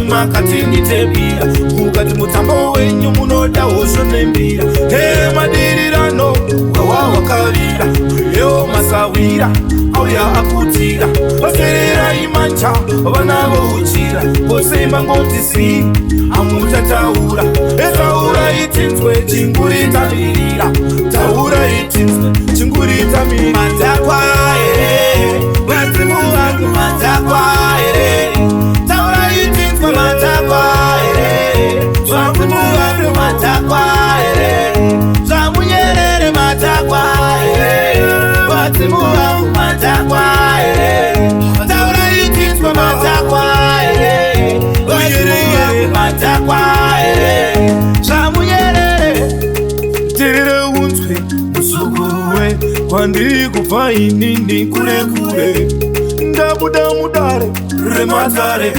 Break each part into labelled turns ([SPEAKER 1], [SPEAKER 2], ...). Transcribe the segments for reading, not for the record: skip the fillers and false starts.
[SPEAKER 1] makatini tebira ukati mutambo wenyu munoda uzonembira he madirirano wawa wakarira leo masawira auya akutira vaserera imanja vanavo uchira kosemba ngotisi amutataura etaura itinzwe chinguritamirira taura itinzwe chinguritamirira matakwa ere vadzimu vangu matakwa ere taura itinzwe matakwa ere vadzimu vangu matakwa ere zvamunyerere matakwa ere vadzimu vangu matakwa ere taura itinzwe matakwa ere vadzimu vangu matakwa ere zvamunyerere tirire unzwe musukuruwe kwandiri kubva inini kure kure ndabuda mudare rematare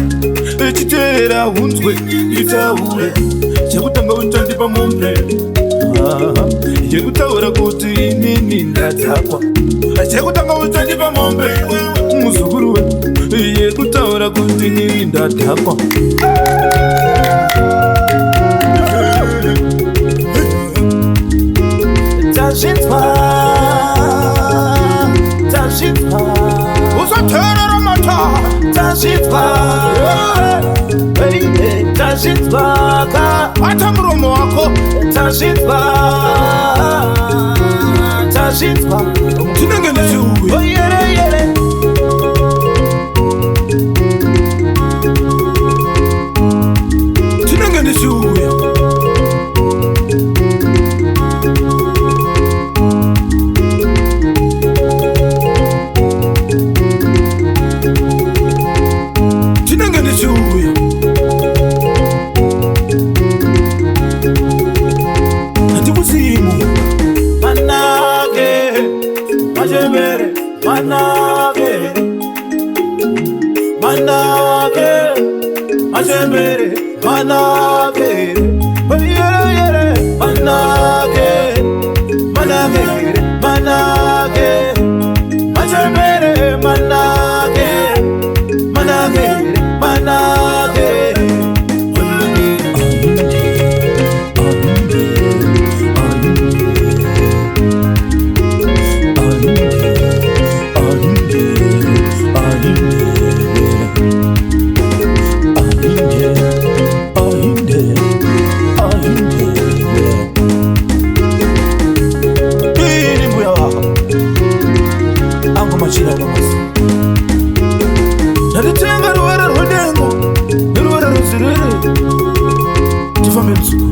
[SPEAKER 1] echiteera unzwe itaure chekutanga uchandipa mombe yekutaura kuti inini ndatakwa chekutanga uchandipa mombe muzukuruwe yekutaura kuti inini ndatakwa uzoterera mata tashitwaka ata muromo wako tashitwa tinenge nechiuwe tinenge nechiuwe
[SPEAKER 2] Tifambe msuku